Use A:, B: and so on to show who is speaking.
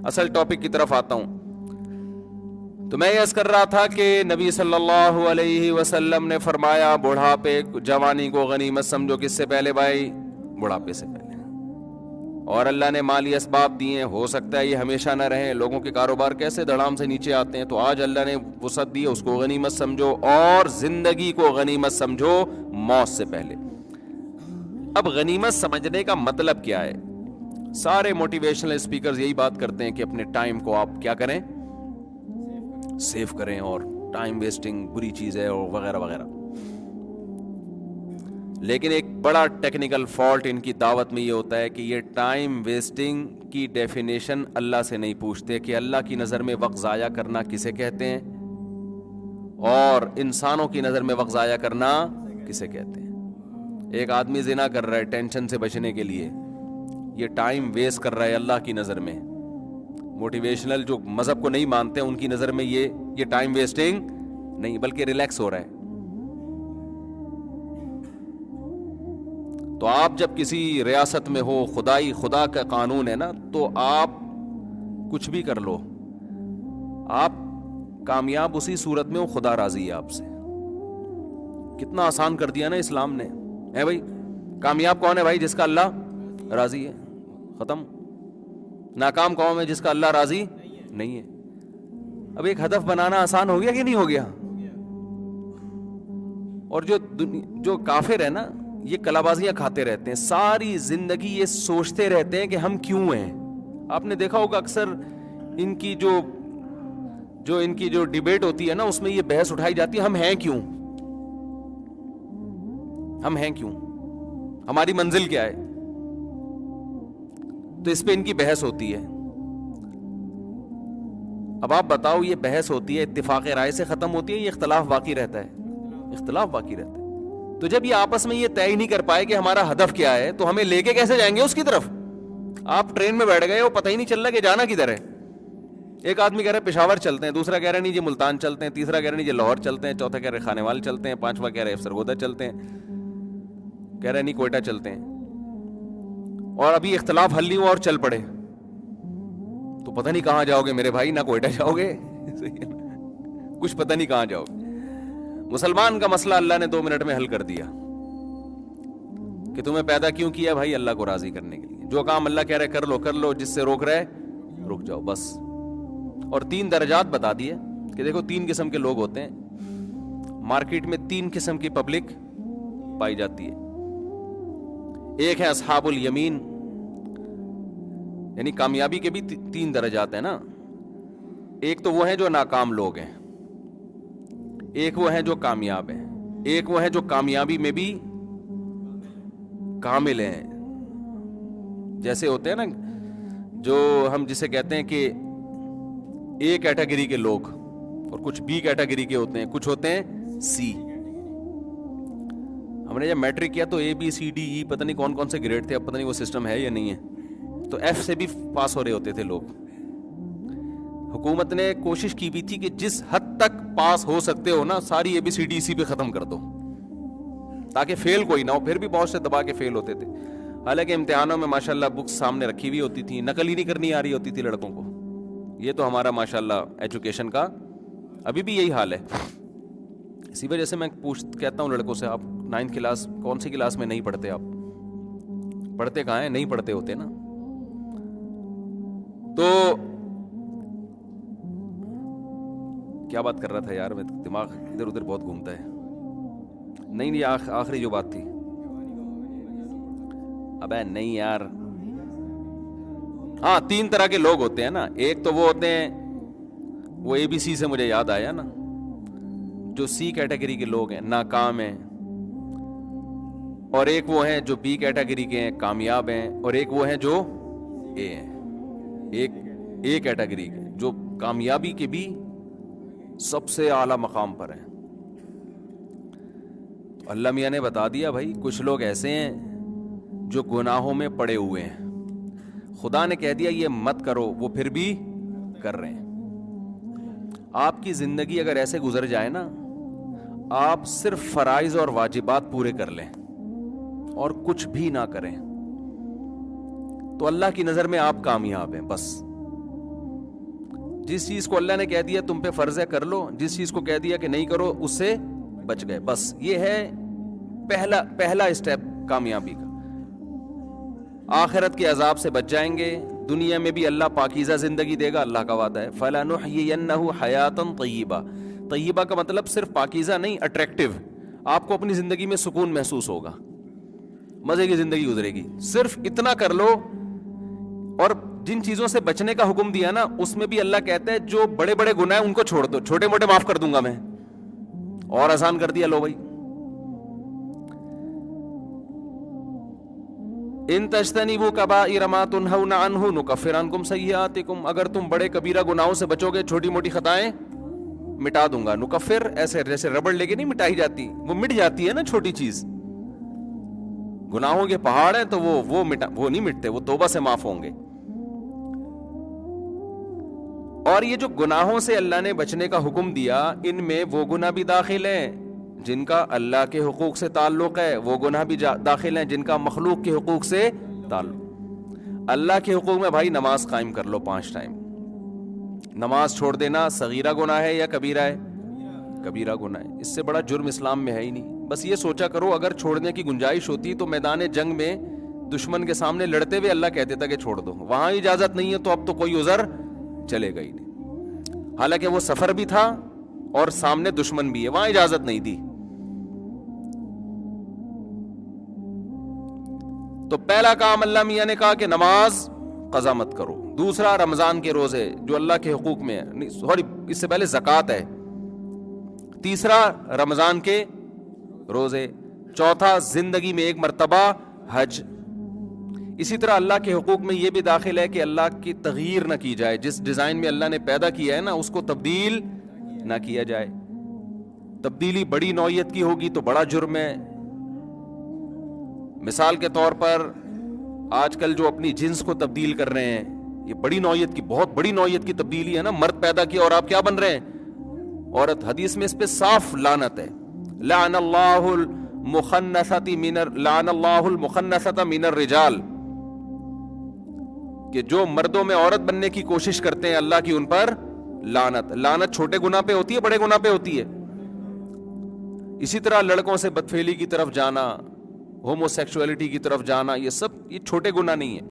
A: اصل ٹاپک کی طرف آتا ہوں. تو میں یہ عرض کر رہا تھا کہ نبی صلی اللہ علیہ وسلم نے فرمایا بڑھاپے جوانی کو غنیمت سمجھو. کس سے پہلے بھائی؟ بڑھاپے سے پہلے. اور اللہ نے مالی اسباب دیے ہیں, ہو سکتا ہے یہ ہمیشہ نہ رہیں. لوگوں کے کاروبار کیسے دھڑام سے نیچے آتے ہیں, تو آج اللہ نے وسعت دی ہے, اس کو غنیمت سمجھو اور زندگی کو غنیمت سمجھو موت سے پہلے. اب غنیمت سمجھنے کا مطلب کیا ہے؟ سارے موٹیویشنل اسپیکرز یہی بات کرتے ہیں کہ اپنے ٹائم کو آپ کیا کریں, سیو کریں, اور ٹائم ویسٹنگ بری چیز ہے اور وغیرہ وغیرہ. لیکن ایک بڑا ٹیکنیکل فالٹ ان کی دعوت میں یہ ہوتا ہے کہ یہ ٹائم ویسٹنگ کی ڈیفینیشن اللہ سے نہیں پوچھتے کہ اللہ کی نظر میں وقت ضائع کرنا کسے کہتے ہیں, اور انسانوں کی نظر میں وقت ضائع کرنا کسے کہتے ہیں. ایک آدمی زنا کر رہا ہے ٹینشن سے بچنے کے لیے, یہ ٹائم ویسٹ کر رہا ہے اللہ کی نظر میں. موٹیویشنل جو مذہب کو نہیں مانتے ان کی نظر میں یہ ٹائم ویسٹنگ نہیں بلکہ ریلیکس ہو رہا ہے. تو آپ جب کسی ریاست میں ہو, خدا کا قانون ہے نا, تو آپ کچھ بھی کر لو, آپ کامیاب اسی صورت میں ہو خدا راضی ہے آپ سے. کتنا آسان کر دیا نا اسلام نے, ہے بھائی. کامیاب کون ہے بھائی؟ جس کا اللہ راضی ہے, ختم. ناکام کون ہے؟ جس کا اللہ راضی نہیں ہے. اب ایک ہدف بنانا آسان ہو گیا کہ نہیں ہو گیا؟ اور جو کافر ہے نا, یہ کلابازیاں کھاتے رہتے ہیں ساری زندگی, یہ سوچتے رہتے ہیں کہ ہم کیوں ہیں. آپ نے دیکھا ہوگا اکثر ان کی جو ڈیبیٹ ہوتی ہے نا, اس میں یہ بحث اٹھائی جاتی ہے ہم ہیں کیوں, ہم ہیں کیوں, ہماری منزل کیا ہے. تو اس پہ ان کی بحث ہوتی ہے. اب آپ بتاؤ, یہ بحث ہوتی ہے اتفاق رائے سے ختم ہوتی ہے, یہ اختلاف باقی رہتا ہے, اختلاف باقی رہتا ہے. تو جب یہ آپس میں یہ طے نہیں کر پائے کہ ہمارا ہدف کیا ہے, تو ہمیں لے کے کیسے جائیں گے اس کی طرف؟ آپ ٹرین میں بیٹھ گئے ہو, پتہ ہی نہیں چل رہا کہ جانا کدھر ہے. ایک آدمی کہہ رہا ہے پشاور چلتے ہیں, دوسرا کہہ رہا ہے نہیں جی ملتان چلتے ہیں, تیسرا کہہ رہا ہے نہیں جی لاہور چلتے ہیں, چوتھا کہہ رہے خانے وال چلتے ہیں, پانچواں کہہ رہے سرگودا چلتے ہیں, کہہ رہے نہیں کوئٹہ چلتے ہیں. اور ابھی اختلاف حل نہیں ہوا اور چل پڑے, تو پتہ نہیں کہاں جاؤ گے میرے بھائی. نہ کوئٹہ جاؤ گے, کچھ پتہ نہیں کہاں جاؤ گے. مسلمان کا مسئلہ اللہ نے 2 منٹ میں حل کر دیا کہ تمہیں پیدا کیوں کیا بھائی؟ اللہ کو راضی کرنے کے لیے. جو کام اللہ کہہ رہے کر لو, جس سے روک رہے رک جاؤ بس. اور 3 درجات بتا دیے کہ دیکھو 3 قسم کے لوگ ہوتے ہیں مارکیٹ میں, 3 قسم کی پبلک پائی جاتی ہے. ایک ہے اصحاب الیمین, یعنی کامیابی کے بھی 3 درجات ہیں نا. ایک تو وہ ہیں جو ناکام لوگ ہیں, ایک وہ ہیں جو کامیاب ہیں, ایک وہ ہیں جو کامیابی میں بھی کامل ہیں. جیسے ہوتے ہیں نا جو ہم جسے کہتے ہیں کہ اے کیٹیگری کے لوگ, اور کچھ بی کیٹیگری کے ہوتے ہیں, کچھ ہوتے ہیں سی. ہم نے جب میٹرک کیا تو اے بی سی ڈی ای پتہ نہیں کون کون سے گریڈ تھے, اب پتہ نہیں وہ سسٹم ہے یا نہیں ہے. تو ایف سے بھی پاس ہو رہے ہوتے تھے لوگ. حکومت نے کوشش کی بھی تھی کہ جس حد تک پاس ہو سکتے ہو نا, ساری اے بی سی ڈی سی پہ ختم کر دو تاکہ فیل کوئی نہ ہو. پھر بھی بہت سے دبا کے فیل ہوتے تھے. حالانکہ امتحانوں میں ماشاءاللہ بکس سامنے رکھی ہوئی ہوتی تھی, نقل ہی نہیں کرنی آ رہی ہوتی تھی لڑکوں کو. یہ تو ہمارا ماشاءاللہ ایجوکیشن کا ابھی بھی یہی حال ہے. اسی وجہ سے میں کہتا ہوں لڑکوں سے, آپ 9th کلاس کون سی کلاس میں نہیں پڑھتے, آپ پڑھتے کہاں ہیں؟ نہیں پڑھتے ہوتے نا. تو کیا بات کر رہا تھا یار, میں دماغ ادھر ادھر بہت گھومتا ہے. نہیں آخری جو بات تھی, ابے نہیں یار, ہاں 3 طرح کے لوگ ہوتے ہیں نا. ایک تو وہ ہوتے ہیں, وہ اے بی سی سے مجھے یاد آیا نا, جو سی کیٹیگری کے لوگ ہیں, ناکام ہیں. اور ایک وہ ہیں جو بی کیٹیگری کے ہیں, کامیاب ہیں. اور ایک وہ ہیں جو اے ہیں, ایک اے کیٹیگری کے جو کامیابی کے بھی سب سے اعلیٰ مقام پر ہیں. تو اللہ میاں نے بتا دیا بھائی کچھ لوگ ایسے ہیں جو گناہوں میں پڑے ہوئے ہیں, خدا نے کہہ دیا یہ مت کرو, وہ پھر بھی کر رہے ہیں. آپ کی زندگی اگر ایسے گزر جائے نا, آپ صرف فرائض اور واجبات پورے کر لیں اور کچھ بھی نہ کریں, تو اللہ کی نظر میں آپ کامیاب ہیں. بس جس چیز کو اللہ نے کہہ دیا تم پہ فرض ہے کر لو, جس چیز کو کہہ دیا کہ نہیں کرو اس سے بچ گئے. بس یہ ہے پہلا اسٹیپ کامیابی کا. آخرت کے عذاب سے بچ جائیں گے, دنیا میں بھی اللہ پاکیزہ زندگی دے گا, اللہ کا وعدہ ہے. فَلَنُحْيِيَنَّهُ حَيَاتًا طَيِّبَةً. طیبہ کا مطلب صرف پاکیزہ نہیں, اٹریکٹیو. آپ کو اپنی زندگی میں سکون محسوس ہوگا, مزے کی زندگی گزرے گی. صرف اتنا کر لو. اور جن چیزوں سے بچنے کا حکم دیا نا اس میں بھی اللہ کہتا ہے جو بڑے بڑے گناہ ہیں ان کو چھوڑ دو, چھوٹے موٹے معاف کر دوں گا میں. اور آسان کر دیا, لو بھائی. ان تجتنبوا کبائر ما تنہون عنہ نکفر عنکم سیئاتکم. اگر تم بڑے کبیرہ گناہوں سے بچو گے چھوٹی موٹی خطائیں مٹا دوں گا. نکفر ایسے جیسے ربڑ لے کے نہیں مٹائی جاتی, وہ مٹ جاتی ہے نا چھوٹی چیز. گناہوں کے پہاڑ ہیں تو وہ نہیں مٹتے, وہ توبہ سے معاف ہوں گے. اور یہ جو گناہوں سے اللہ نے بچنے کا حکم دیا ان میں وہ گناہ بھی داخل ہیں جن کا اللہ کے حقوق سے تعلق ہے, وہ گناہ بھی داخل ہیں جن کا مخلوق کے حقوق سے تعلق. اللہ کے حقوق میں بھائی نماز قائم کر لو 5 ٹائم. نماز چھوڑ دینا صغیرہ گناہ ہے یا کبیرہ ہے؟ کبیرہ گناہ ہے. اس سے بڑا جرم اسلام میں ہے ہی نہیں. بس یہ سوچا کرو اگر چھوڑنے کی گنجائش ہوتی تو میدان جنگ میں دشمن کے سامنے لڑتے ہوئے اللہ کہہ دیتا کہ چھوڑ دو. وہاں اجازت نہیں ہے تو اب تو کوئی عذر چلے گا ہی نہیں. حالانکہ وہ سفر بھی تھا اور سامنے دشمن بھی ہے, وہاں اجازت نہیں دی. تو پہلا کام اللہ میاں نے کہا کہ نماز قضا مت کرو. دوسرا رمضان کے روزے جو اللہ کے حقوق میں ہے, سوری اس سے پہلے زکوٰۃ ہے. تیسرا رمضان کے روزے. چوتھا زندگی میں ایک مرتبہ حج. اسی طرح اللہ کے حقوق میں یہ بھی داخل ہے کہ اللہ کی تغییر نہ کی جائے, جس ڈیزائن میں اللہ نے پیدا کیا ہے نا اس کو تبدیل نہ کیا جائے. تبدیلی بڑی نوعیت کی ہوگی تو بڑا جرم ہے. مثال کے طور پر آج کل جو اپنی جنس کو تبدیل کر رہے ہیں, یہ بڑی نوعیت کی, بہت بڑی نوعیت کی تبدیلی ہے نا. مرد پیدا کیا اور آپ کیا بن رہے ہیں؟ عورت. حدیث میں اس پہ صاف لعنت ہے. لعن اللہ المخنثۃ من الرجال, کہ جو مردوں میں عورت بننے کی کوشش کرتے ہیں اللہ کی ان پر لعنت. لعنت چھوٹے گناہ پہ ہوتی ہے, بڑے گناہ پہ ہوتی ہے. اسی طرح لڑکوں سے بدفعلی کی طرف جانا, ہومو سیکسولیٹی کی طرف جانا, یہ سب یہ چھوٹے گناہ نہیں ہے.